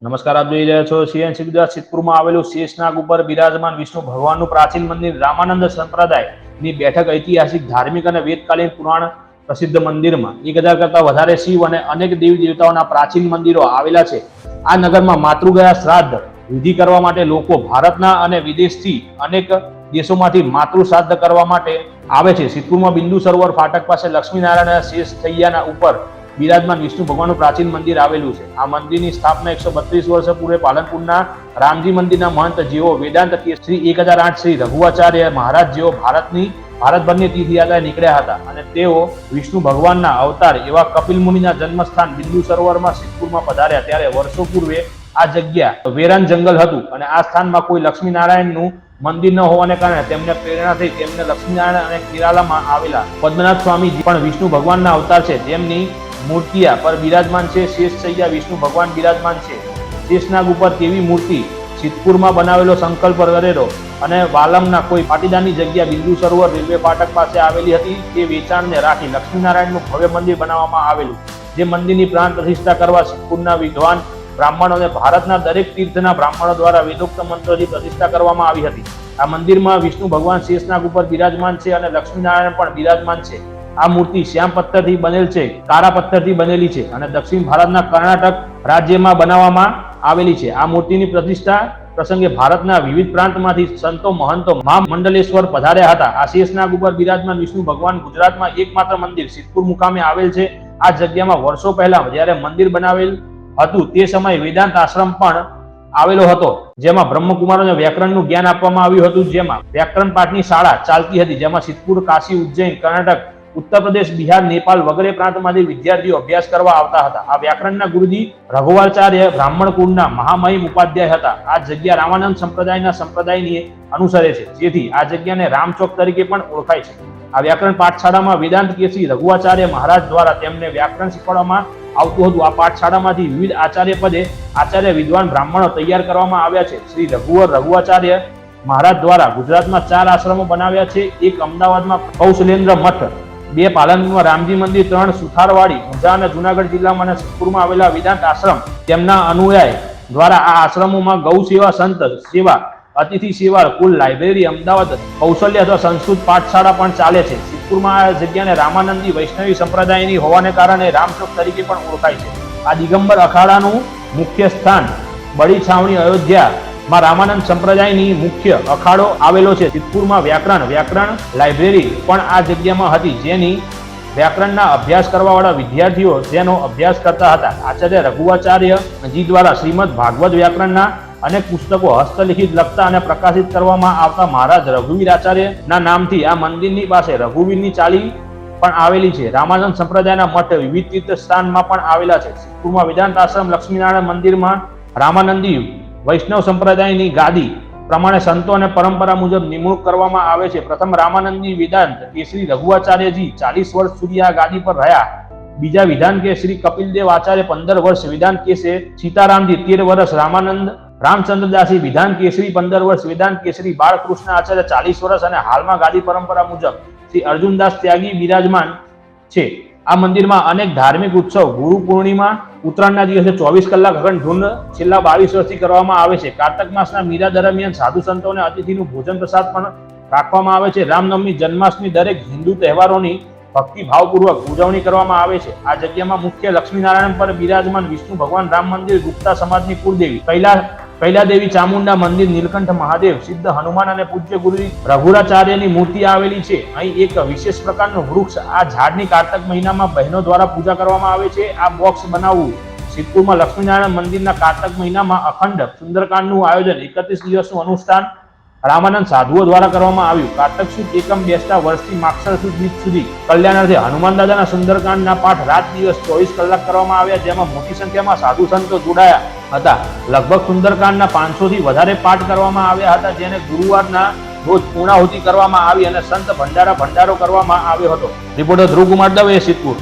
નમસ્કાર, આપ જોઈ રહ્યા છો સીએનસી ગુજરાત સિદ્ધપુરમાં આવેલું શેષનાગ ઉપર બિરાજમાન વિષ્ણુ ભગવાનનું પ્રાચીન મંદિર રામાનંદ સંપ્રદાયની બેઠક ઐતિહાસિક ધાર્મિક અને વેદકાલીન પુરાણ પ્રસિદ્ધ મંદિરમાં 1000 કરતાં વધારે શિવ અને અનેક દેવી દેવતાઓના પ્રાચીન મંદિરો આવેલા છે. આ નગરમાં માતૃગયા શ્રાદ્ધ વિધિ કરવા માટે લોકો ભારતના અને વિદેશથી અનેક દેશોમાંથી માતૃ શ્રાદ્ધ કરવા માટે આવે છે. સિદ્ધપુરમાં બિંદુ સરોવર ફાટક પાસે લક્ષ્મીનારાયણ શેષ થૈયાના ઉપર બિરાજમાન વિષ્ણુ ભગવાનનું પ્રાચીન મંદિર આવેલું છે. આ મંદિરની સ્થાપના 132 વર્ષ પૂર્વે પાલનપુરના રામજી મંદિરના મહંત જેઓ વેદાંત શ્રી 1008 શ્રી રઘુવાચાર્ય મહારાજ જેઓ ભારતભરની તીર્થયાત્રાએ નીકળ્યા હતા અને તેઓ વિષ્ણુ ભગવાનના અવતાર એવા કપિલ મુનિના જન્મસ્થાન બિંદુ સરોવરમાં સિદ્ધપુરમાં પધાર્યા. ત્યારે વર્ષો પૂર્વે આ જગ્યા વેરાન જંગલ હતું અને આ સ્થાનમાં કોઈ લક્ષ્મીનારાયણનું મંદિર ન હોવાને કારણે તેમને પ્રેરણા થઈ તેમને લક્ષ્મીનારાયણ અને કેરાલામાં આવેલા પદ્મનાભ સ્વામી પણ વિષ્ણુ ભગવાનના અવતાર છે. તેમની મૂર્તિયા પર બિરાજમાન છે. શેષ સૈયા વિષ્ણુ ભગવાન બિરાજમાન છે. શેષનાગ ઉપર તેવી મૂર્તિ સિદ્ધપુરમાં બનાવેલો સંકલ્પ કરેલો અને વાલમના કોઈ પાટીદારની જગ્યા બિંદુ સરોવર રેલવે ફાટક પાસે આવેલી હતી તે વેચાણને રાખી લક્ષ્મીનારાયણનું ભવ્ય મંદિર બનાવવામાં આવેલું. જે મંદિરની પ્રાણ પ્રતિષ્ઠા કરવા સિદ્ધપુરના વિદ્વાન બ્રાહ્મણો અને ભારતના દરેક તીર્થના બ્રાહ્મણો દ્વારા વેદોક્ત મંત્રોથી પ્રતિષ્ઠા કરવામાં આવી હતી. આ મંદિરમાં વિષ્ણુ ભગવાન શેષનાગ ઉપર બિરાજમાન છે અને લક્ષ્મીનારાયણ પણ બિરાજમાન છે. આ મૂર્તિ શ્યામ પથ્થરથી બનેલ છે, કાળા પથ્થરથી બનેલી છે અને દક્ષિણ ભારતના કર્ણાટક રાજ્યમાં બનાવવામાં આવેલી છે. આ મૂર્તિની પ્રતિષ્ઠા પ્રસંગે ભારતના વિવિધ પ્રાંતમાંથી સંતો મહંતો મહામંડલેશ્વર પધાર્યા હતા. આ શેષનાગ ઉપર બિરાજમાન વિષ્ણુ ભગવાન ગુજરાતમાં એકમાત્ર મંદિર સિદ્ધપુર મુકામે આવેલ છે. આ જગ્યામાં વર્ષો પહેલા જ્યારે મંદિર બનાવેલ હતું તે સમયે વેદાંત આશ્રમ પણ આવેલો હતો, જેમાં બ્રહ્મકુમારોને વ્યાકરણનું જ્ઞાન આપવામાં આવ્યું હતું. જેમાં વ્યાકરણ પાઠની શાળા ચાલતી હતી, જેમાં સિદ્ધપુર, કાશી, ઉજ્જૈન, કર્ણાટક, ઉત્તર પ્રદેશ, બિહાર, નેપાળ વગેરે પ્રાંતમાંથી વિદ્યાર્થીઓ અભ્યાસ કરવા આવતા હતા. આ વ્યાકરણના ગુરુજી રઘુવાચાર્ય બ્રાહ્મણ કુળના મહામહિમ ઉપાધ્યાય હતા. આ જગ્યા રામાનંદ સંપ્રદાયની અનુસરે છે, જેથી આ જગ્યાને રામચોક તરીકે પણ ઓળખાય છે. આ વ્યાકરણ પાઠશાળામાં વેદાંત કેસરી રઘુવાચાર્ય મહારાજ દ્વારા તેમને વ્યાકરણ શીખવાડવામાં આવતું હતું. આ પાઠશાળામાંથી વિવિધ આચાર્ય પદે આચાર્ય વિદ્વાન બ્રાહ્મણો તૈયાર કરવામાં આવ્યા છે. શ્રી રઘુવાચાર્ય મહારાજ દ્વારા ગુજરાતમાં 4 આશ્રમો બનાવ્યા છે. એક અમદાવાદમાં કૌશલેન્દ્ર મઠ, 2 પાલનપુરમાં રામજી મંદિર, 3 સુથારવાડી, ઊંઝા અને જુનાગઢ જિલ્લામાં અને સિદ્ધપુરમાં આવેલા વેદાંત આશ્રમ. તેમના અનુયાયી દ્વારા આ આશ્રમોમાં ગૌ સેવા, સંત સેવા, અતિથિ સેવા, કુલ લાઇબ્રેરી, અમદાવાદ કૌશલ્ય અથવા સંસ્કૃત પાઠશાળા પણ ચાલે છે. સિદ્ધપુરમાં આ જગ્યાને રામાનંદી વૈષ્ણવી સંપ્રદાયની હોવાને કારણે રામચોક તરીકે પણ ઓળખાય છે. આ દિગંબર અખાડાનું મુખ્ય સ્થાન બડી છાવણી અયોધ્યામાં રામાનંદ સંપ્રદાયની મુખ્ય અખાડો આવેલો છે. સિદ્ધપુરમાં વ્યાકરણ લાઇબ્રેરી પણ આ જગ્યામાં હતી, જેની વ્યાકરણના અભ્યાસ કરવાવાળા વિદ્યાર્થીઓ જેનો અભ્યાસ કરતા હતા. આચાર્ય રઘુવાચાર્યજી દ્વારા શ્રીમદ ભાગવત વ્યાકરણના અનેક પુસ્તકો હસ્તલિખિત, લખતા અને પ્રકાશિત કરવામાં આવતા મહારાજ રઘુવીર આચાર્યના નામથી આ મંદિરની પાસે રઘુવીરની ચાલી પણ આવેલી છે. રામાનંદ સંપ્રદાયના મઠ વિવિધ તીર્થ સ્થાનમાં પણ આવેલા છે. સિદ્ધપુરમાં વેદાંત આશ્રમ, લક્ષ્મીનારાયણ મંદિરમાં રામાનંદી વૈષ્ણવ સંપ્રદાયની ગાદી પ્રમાણે સંતો અને પરંપરા મુજબ નિમણૂક કરવામાં આવે છે. પ્રથમ રામાનંદી વેદાંત કેસરી રઘુવાચાર્યજી 40 વર્ષ સુધી આ ગાદી પર રહ્યા. બીજા વિધાન કે શ્રી કપિલદેવ આચાર્ય 15 વર્ષ, વેદાંત કેસરી સીતારામજી 13 વર્ષ, રામચંદ્રદાસી વિધાન કેસરી 15 વર્ષ, વેદાંત કેસરી બાળકૃષ્ણ આચાર્ય 40 વર્ષ અને હાલમાં ગાદી પરંપરા મુજબ શ્રી અર્જુનદાસ ત્યાગી બિરાજમાન છે. આ મંદિરમાં અનેક ધાર્મિક ઉત્સવ, ગુરુ પૂર્ણિમા, ઉત્તરાયણના દિવસે 24 કલાક અખંડ ધૂન છેલ્લા 22 વર્ષથી કરવામાં આવે છે. કાર્તક માસના મીરા દરમિયાન સાધુ સંતો અને અતિથિનું ભોજન પ્રસાદ પણ રાખવામાં આવે છે. રામનવમી, જન્માષ્ટમી દરેક હિન્દુ તહેવારોની ભક્તિ ભાવપૂર્વક ઉજવણી કરવામાં આવે છે. આ જગ્યામાં મુખ્ય લક્ષ્મીનારાયણ પર બિરાજમાન વિષ્ણુ ભગવાન, રામ મંદિર, ગુપ્તા સમાજની કુળદેવી કૈલાદેવી ચામુંડા મંદિર, નીલકંઠ મહાદેવ, સિદ્ધ હનુમાન અને પૂજ્ય ગુરુ રઘુરાચાર્યની મૂર્તિ આવેલી છે. અહીં એક વિશેષ પ્રકારનું વૃક્ષ, આ ઝાડની કાર્તક મહિનામાં બહેનો દ્વારા પૂજા કરવામાં આવે છે. આ બોક્સ બનાવવું. સિદ્ધપુરમાં લક્ષ્મીનારાયણ મંદિરના કાર્તક મહિનામાં અખંડ સુંદરકાંડનું આયોજન, 31 દિવસનું અનુષ્ઠાન રામાનંદ સાધુઓ દ્વારા કરવામાં આવ્યું. કાર્તક સુદ એકમ બેસતા વર્ષથી માગસર સુદ બીજ સુધી કલ્યાણાર્થે હનુમાન દાદાના સુંદરકાંડના પાઠ રાત દિવસ 24 કલાક કરવામાં આવ્યા, જેમાં મોટી સંખ્યામાં સાધુ સંતો જોડાયા હતા. લગભગ સુંદરકાંડના 500 થી વધારે પાઠ કરવામાં આવ્યા હતા, જેને ગુરુવારના રોજ પૂર્ણાહુતિ કરવામાં આવી અને સંત ભંડારો કરવામાં આવ્યો હતો. રિપોર્ટર ધ્રુવ કુમાર દવે, સિદ્ધપુર.